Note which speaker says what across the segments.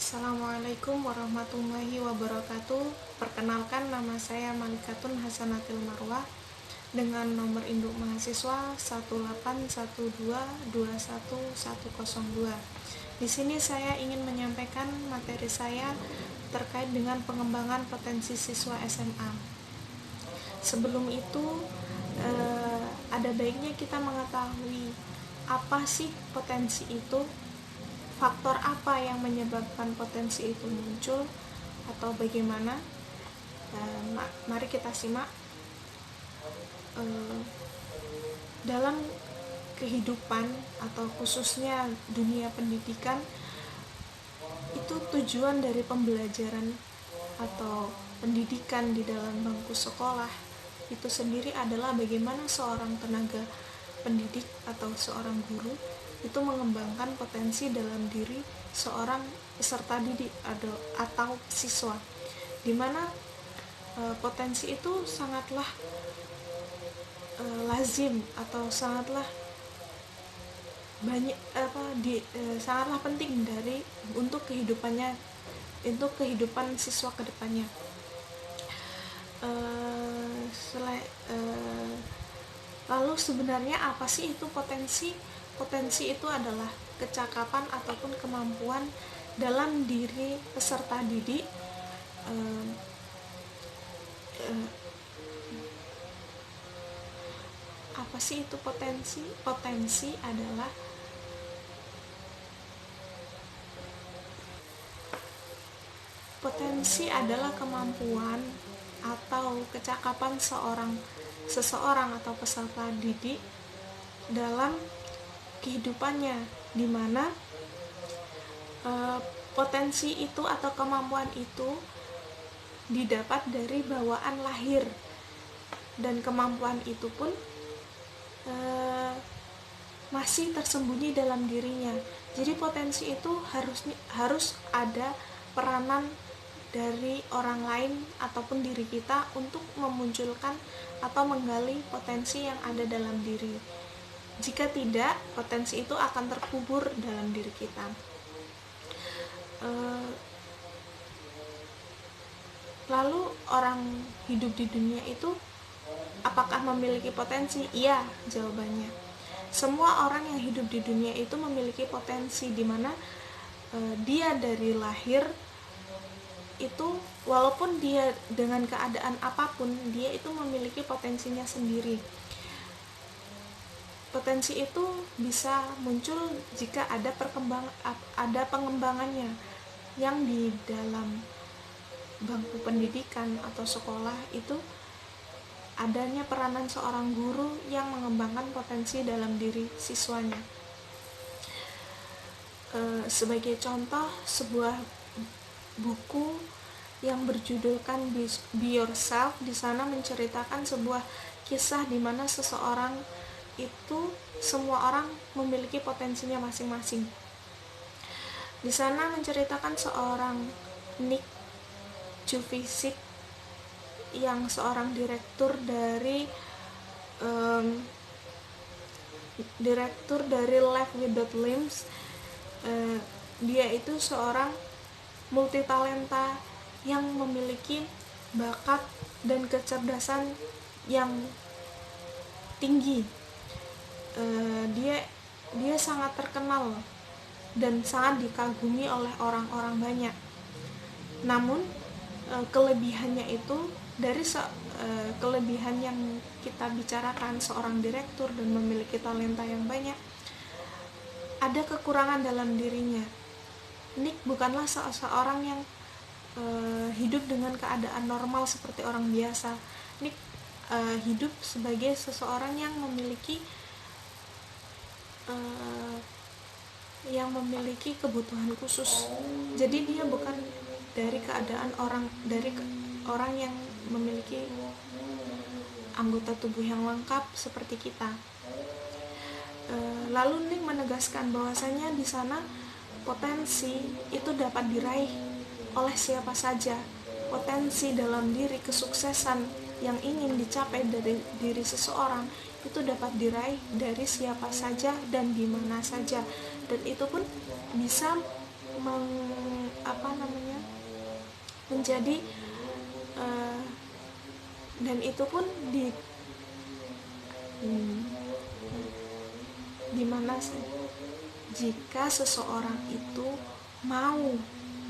Speaker 1: Assalamualaikum warahmatullahi wabarakatuh. Perkenalkan, nama saya Malikatun Hasanatil Marwah dengan nomor induk mahasiswa 181221102. Di sini saya ingin menyampaikan materi saya terkait dengan pengembangan potensi siswa SMA. Sebelum itu, ada baiknya kita mengetahui apa sih potensi itu, faktor apa yang menyebabkan potensi itu muncul atau bagaimana. Mari kita simak. Dalam kehidupan atau khususnya dunia pendidikan, itu tujuan dari pembelajaran atau pendidikan di dalam bangku sekolah itu sendiri adalah bagaimana seorang tenaga pendidik atau seorang guru itu mengembangkan potensi dalam diri seorang peserta didik atau siswa, di mana potensi itu sangatlah lazim atau sangatlah sangatlah penting untuk kehidupan siswa kedepannya. Lalu sebenarnya apa sih itu potensi? Potensi itu adalah kecakapan ataupun kemampuan dalam diri peserta didik apa sih itu potensi? Potensi adalah kemampuan atau kecakapan seseorang atau peserta didik dalam kehidupannya, di mana potensi itu atau kemampuan itu didapat dari bawaan lahir, dan kemampuan itu pun masih tersembunyi dalam dirinya. Jadi potensi itu harus ada peranan dari orang lain ataupun diri kita untuk memunculkan atau menggali potensi yang ada dalam diri. Jika tidak, potensi itu akan terkubur dalam diri kita. Lalu orang hidup di dunia itu apakah memiliki potensi? Iya, jawabannya. Semua orang yang hidup di dunia itu memiliki potensi, di mana dia dari lahir itu, walaupun dia dengan keadaan apapun, dia itu memiliki potensinya sendiri. Potensi itu bisa muncul jika ada pengembangannya, yang di dalam bangku pendidikan atau sekolah itu adanya peranan seorang guru yang mengembangkan potensi dalam diri siswanya. Sebagai contoh, sebuah buku yang berjudulkan Be Yourself, di sana menceritakan sebuah kisah di mana seseorang itu, semua orang memiliki potensinya masing-masing. Di sana menceritakan seorang Nick Vujicic yang seorang direktur dari Life Without Limbs. Dia itu seorang multitalenta yang memiliki bakat dan kecerdasan yang tinggi. Dia sangat terkenal dan sangat dikagumi oleh orang-orang banyak. Namun kelebihannya itu, dari kelebihan yang kita bicarakan, seorang direktur dan memiliki talenta yang banyak, ada kekurangan dalam dirinya. Nick bukanlah seorang yang hidup dengan keadaan normal seperti orang biasa. Nick hidup sebagai seseorang yang memiliki kebutuhan khusus. Jadi dia bukan dari orang yang memiliki anggota tubuh yang lengkap seperti kita. Lalu Nick menegaskan bahwasanya di sana potensi itu dapat diraih oleh siapa saja. Potensi dalam diri kesuksesan yang ingin dicapai dari diri seseorang itu dapat diraih dari siapa saja dan di mana saja, dan itu pun bisa menjadi dan itu pun di mana jika seseorang itu mau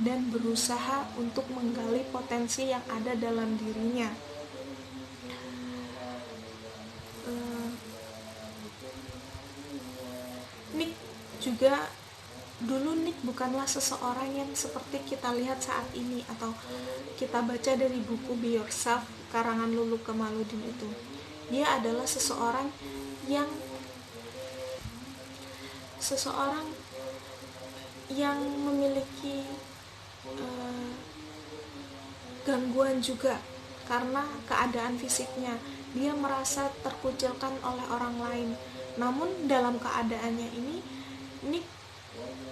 Speaker 1: dan berusaha untuk menggali potensi yang ada dalam dirinya. Nick juga dulu Nick bukanlah seseorang yang seperti kita lihat saat ini atau kita baca dari buku Be Yourself karangan Lulu Kemaludin itu. Dia adalah seseorang yang memiliki gangguan juga karena keadaan fisiknya. Dia merasa terkucilkan oleh orang lain. Namun dalam keadaannya ini, Nick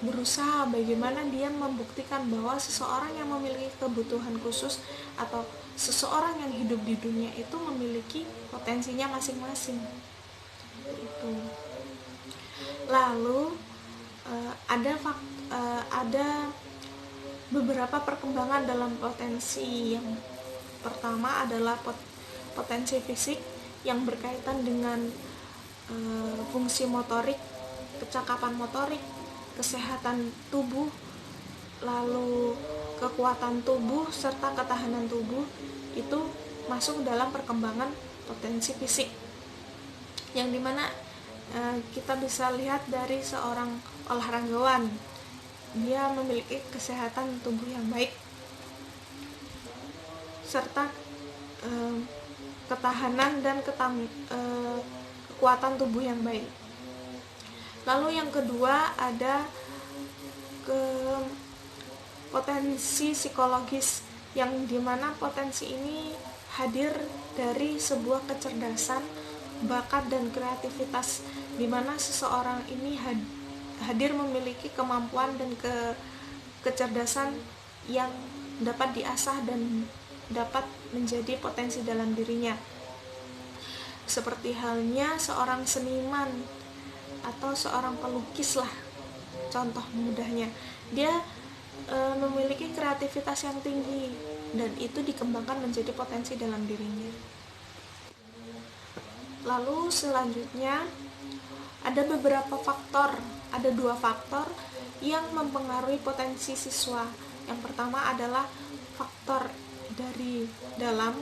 Speaker 1: berusaha bagaimana dia membuktikan bahwa seseorang yang memiliki kebutuhan khusus atau seseorang yang hidup di dunia itu memiliki potensinya masing-masing. Itu. Lalu ada beberapa perkembangan dalam potensi. Yang pertama adalah potensi fisik yang berkaitan dengan fungsi motorik, kecakapan motorik, kesehatan tubuh, lalu kekuatan tubuh serta ketahanan tubuh itu masuk dalam perkembangan potensi fisik, yang dimana kita bisa lihat dari seorang olahragawan, dia memiliki kesehatan tubuh yang baik serta ketahanan dan kekuatan tubuh yang baik. Lalu yang kedua ada potensi psikologis, yang dimana potensi ini hadir dari sebuah kecerdasan, bakat dan kreativitas, dimana seseorang ini hadir memiliki kemampuan dan kecerdasan yang dapat diasah dan dapat menjadi potensi dalam dirinya. Seperti halnya seorang seniman atau seorang pelukis lah, contoh mudahnya. Dia memiliki kreativitas yang tinggi dan itu dikembangkan menjadi potensi dalam dirinya. Lalu selanjutnya ada beberapa faktor, ada 2 faktor yang mempengaruhi potensi siswa. Yang pertama adalah faktor dari dalam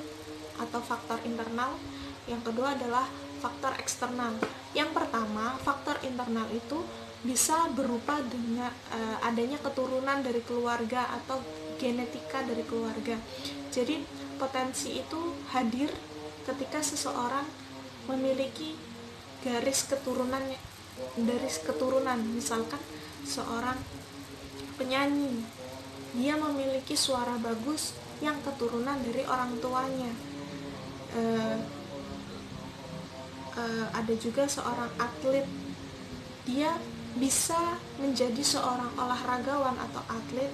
Speaker 1: atau faktor internal, yang kedua adalah faktor eksternal. Yang pertama, faktor internal itu bisa berupa dengan adanya keturunan dari keluarga atau genetika dari keluarga. Jadi potensi itu hadir ketika seseorang memiliki garis keturunan, misalkan seorang penyanyi, dia memiliki suara bagus yang keturunan dari orang tuanya. Ada juga seorang atlet, dia bisa menjadi seorang olahragawan atau atlet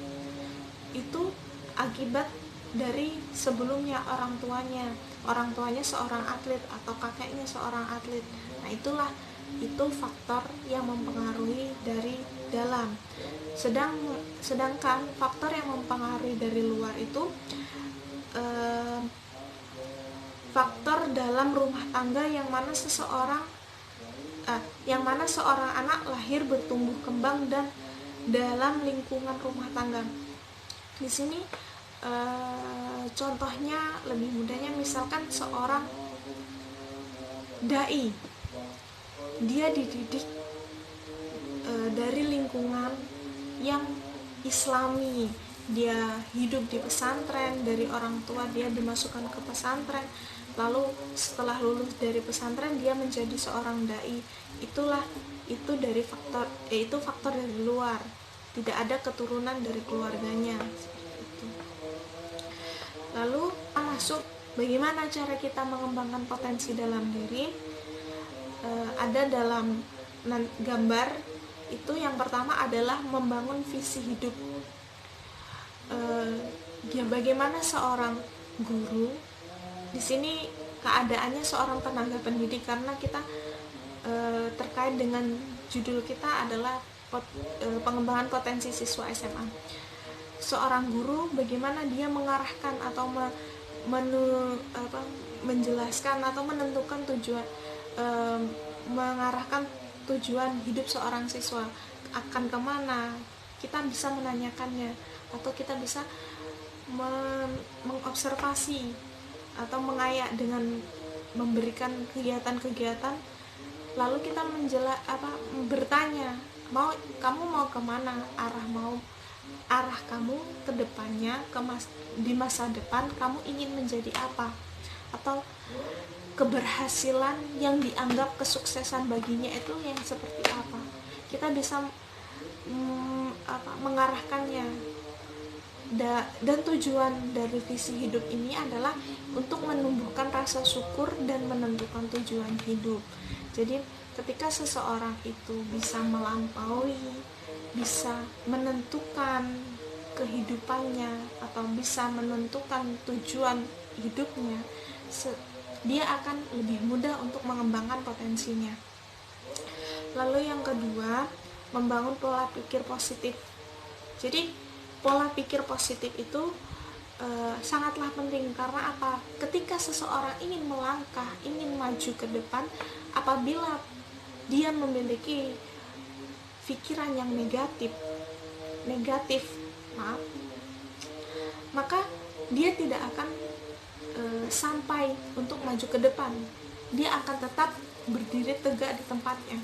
Speaker 1: itu akibat dari sebelumnya orang tuanya seorang atlet atau kakeknya seorang atlet. Nah itu faktor yang mempengaruhi dari dalam. Sedangkan faktor yang mempengaruhi dari luar itu faktor dalam rumah tangga, yang mana seorang anak lahir bertumbuh kembang dan dalam lingkungan rumah tangga. Di sini contohnya lebih mudahnya, misalkan seorang dai, dia dididik dari lingkungan yang islami, dia hidup di pesantren, dari orang tua dia dimasukkan ke pesantren, lalu setelah lulus dari pesantren dia menjadi seorang dai. Itu dari faktor dari luar, tidak ada keturunan dari keluarganya. Lalu masuk bagaimana cara kita mengembangkan potensi dalam diri. Ada dalam gambar itu, yang pertama adalah membangun visi hidup. Bagaimana seorang guru, di sini keadaannya seorang tenaga pendidik, karena kita terkait dengan judul kita adalah pengembangan potensi siswa SMA. Seorang guru bagaimana dia mengarahkan atau menjelaskan atau menentukan tujuan, mengarahkan tujuan hidup seorang siswa akan kemana. Kita bisa menanyakannya, atau kita bisa mengobservasi atau mengayak dengan memberikan kegiatan-kegiatan, lalu kita bertanya, kamu mau kemana, arah kamu ke depannya, di masa depan kamu ingin menjadi apa, atau keberhasilan yang dianggap kesuksesan baginya itu yang seperti apa. Kita bisa mengarahkannya. Dan tujuan dari visi hidup ini adalah untuk menumbuhkan rasa syukur dan menentukan tujuan hidup. Jadi ketika seseorang itu bisa melampaui, bisa menentukan kehidupannya atau bisa menentukan tujuan hidupnya, dia akan lebih mudah untuk mengembangkan potensinya. Lalu yang kedua, membangun pola pikir positif. Jadi pola pikir positif itu sangatlah penting. Karena apa? Ketika seseorang ingin melangkah, ingin maju ke depan, apabila dia memiliki pikiran yang negatif, maka dia tidak akan sampai untuk maju ke depan. Dia akan tetap berdiri tegak di tempatnya.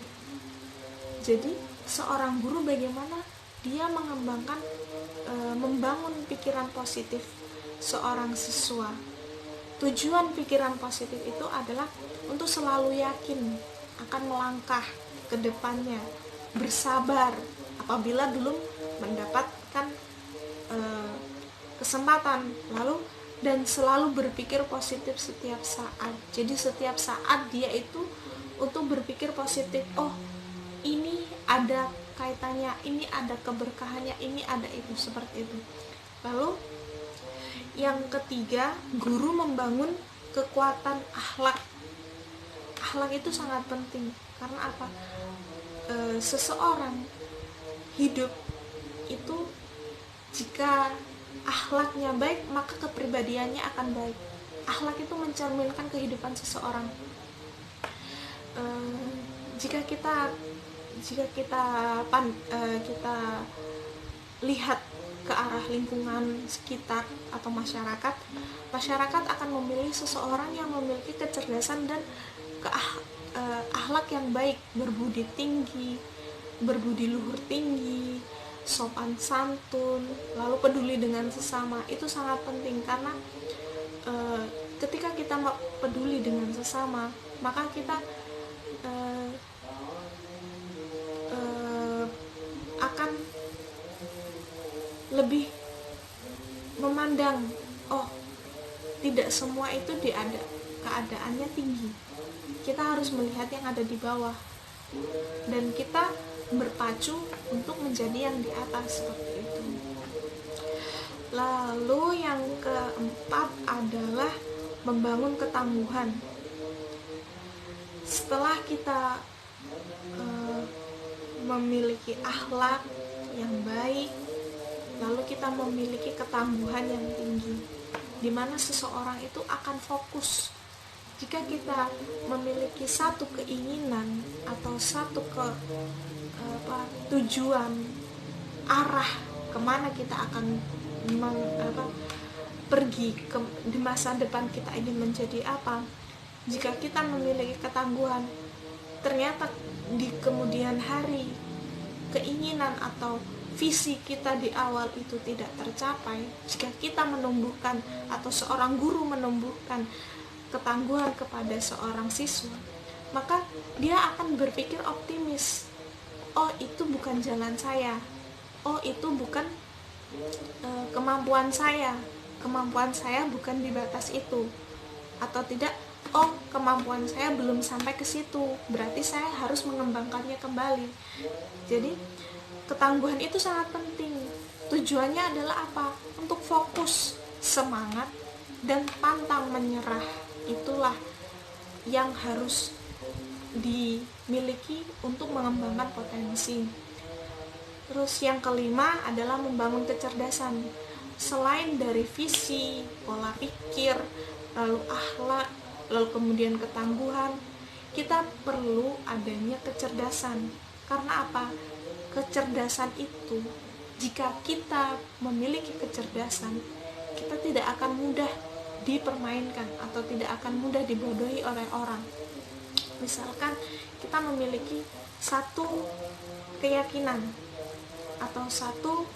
Speaker 1: Jadi seorang guru bagaimana dia membangun pikiran positif seorang siswa. Tujuan pikiran positif itu adalah untuk selalu yakin akan melangkah ke depannya, bersabar apabila belum mendapatkan kesempatan, dan selalu berpikir positif setiap saat. Jadi setiap saat dia itu untuk berpikir positif, ini ada kaitannya, ini ada keberkahannya, ini ada itu, seperti itu. Lalu yang ketiga, guru membangun kekuatan akhlak. Akhlak itu sangat penting. Karena apa? Seseorang hidup itu jika akhlaknya baik, maka kepribadiannya akan baik. Akhlak itu mencerminkan kehidupan seseorang. Jika kita lihat ke arah lingkungan sekitar atau masyarakat akan memilih seseorang yang memiliki kecerdasan dan akhlak yang baik, berbudi luhur tinggi, sopan santun, lalu peduli dengan sesama. Itu sangat penting karena ketika kita peduli dengan sesama, maka kita akan lebih memandang, tidak semua itu keadaannya tinggi. Kita harus melihat yang ada di bawah, dan kita berpacu untuk menjadi yang di atas, seperti itu. Lalu yang keempat adalah membangun ketangguhan. Setelah kita memiliki akhlak yang baik, lalu kita memiliki ketangguhan yang tinggi, di mana seseorang itu akan fokus. Jika kita memiliki satu keinginan atau satu tujuan, arah kemana kita akan pergi di masa depan, kita ingin menjadi apa. Jika kita memiliki ketangguhan, ternyata di kemudian hari keinginan atau visi kita di awal itu tidak tercapai, jika kita menumbuhkan atau seorang guru menumbuhkan ketangguhan kepada seorang siswa, maka dia akan berpikir optimis. Itu bukan jalan saya, itu bukan kemampuan saya bukan di batas itu, atau tidak, kemampuan saya belum sampai ke situ, berarti saya harus mengembangkannya kembali. Jadi ketangguhan itu sangat penting. Tujuannya adalah apa? Untuk fokus, semangat, dan pantang menyerah. Itulah yang harus dimiliki untuk mengembangkan potensi. Terus yang kelima adalah membangun kecerdasan. Selain dari visi, pola pikir, lalu akhlak, lalu kemudian ketangguhan, kita perlu adanya kecerdasan. Karena apa? Kecerdasan itu, jika kita memiliki kecerdasan, kita tidak akan mudah dipermainkan atau tidak akan mudah dibodohi oleh orang. Misalkan kita memiliki satu keyakinan atau satu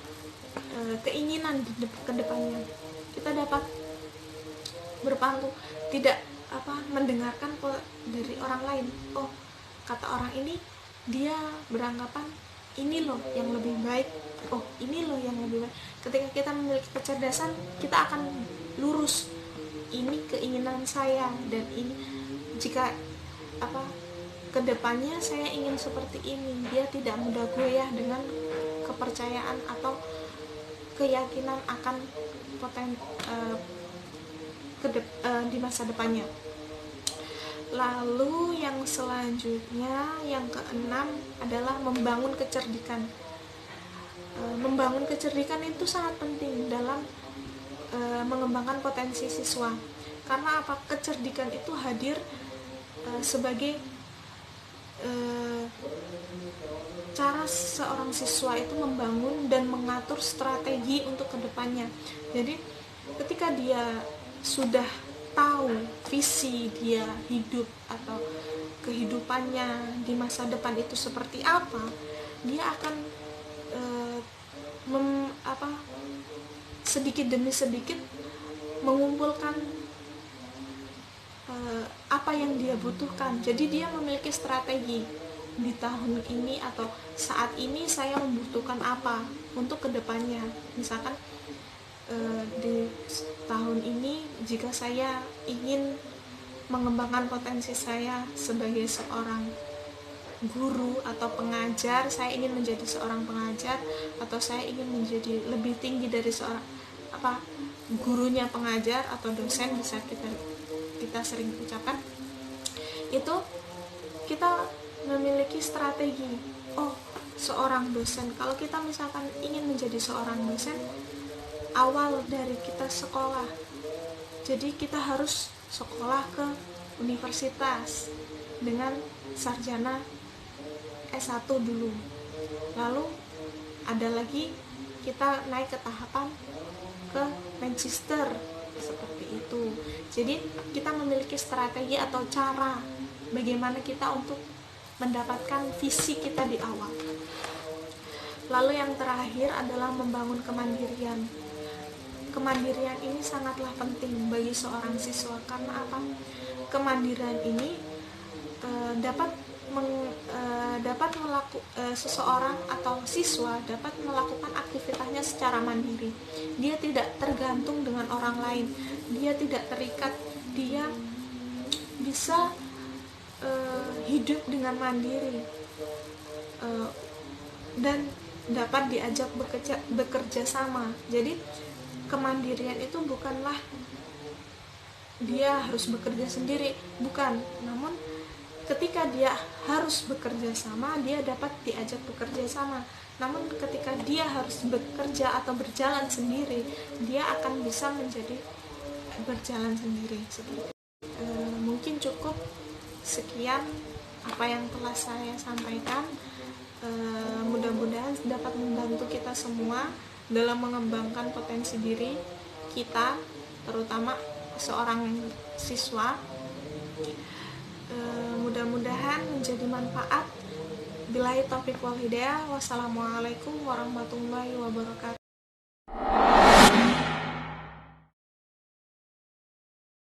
Speaker 1: keinginan ke depannya, kita dapat berpantu, tidak mendengarkan dari orang lain. Oh, kata orang ini, dia beranggapan ini loh yang lebih baik, oh ini loh yang lebih baik. Ketika kita memiliki kecerdasan, kita akan lurus, ini keinginan saya, dan ini jika kedepannya saya ingin seperti ini. Dia tidak mudah goyah dengan kepercayaan atau keyakinan akan di masa depannya. Lalu yang selanjutnya, yang keenam adalah membangun kecerdikan. Membangun kecerdikan itu sangat penting dalam mengembangkan potensi siswa. Karena apa? Kecerdikan itu hadir sebagai cara seorang siswa itu membangun dan mengatur strategi untuk kedepannya. Jadi ketika dia sudah tahu visi dia hidup atau kehidupannya di masa depan itu seperti apa, dia akan sedikit demi sedikit mengumpulkan apa yang dia butuhkan. Jadi dia memiliki strategi, di tahun ini atau saat ini saya membutuhkan apa untuk kedepannya. Misalkan di tahun ini, jika saya ingin mengembangkan potensi saya sebagai seorang guru atau pengajar, saya ingin menjadi seorang pengajar, atau saya ingin menjadi lebih tinggi dari seorang gurunya pengajar atau dosen, bisa kita sering ucapkan itu. Kita memiliki strategi. Oh, seorang dosen, kalau kita misalkan ingin menjadi seorang dosen, awal dari kita sekolah, jadi kita harus sekolah ke universitas dengan sarjana S1 dulu, lalu ada lagi kita naik ke tahapan ke magister, seperti itu. Jadi kita memiliki strategi atau cara bagaimana kita untuk mendapatkan visi kita di awal. Lalu yang terakhir adalah membangun kemandirian. Kemandirian ini sangatlah penting bagi seorang siswa. Karena apa? Kemandirian ini seseorang atau siswa dapat melakukan aktivitasnya secara mandiri. Dia tidak tergantung dengan orang lain, dia tidak terikat, dia bisa hidup dengan mandiri dan dapat diajak bekerja sama. Jadi kemandirian itu bukanlah dia harus bekerja sendiri, bukan, namun ketika dia harus bekerja sama, dia dapat diajak bekerja sama. Namun ketika dia harus bekerja atau berjalan sendiri, dia akan bisa menjadi berjalan sendiri. Mungkin cukup sekian apa yang telah saya sampaikan. Mudah-mudahan dapat membantu kita semua dalam mengembangkan potensi diri kita, terutama seorang siswa. Mudah-mudahan menjadi manfaat. Billahi taufiq wal hidayah. Wassalamualaikum warahmatullahi wabarakatuh.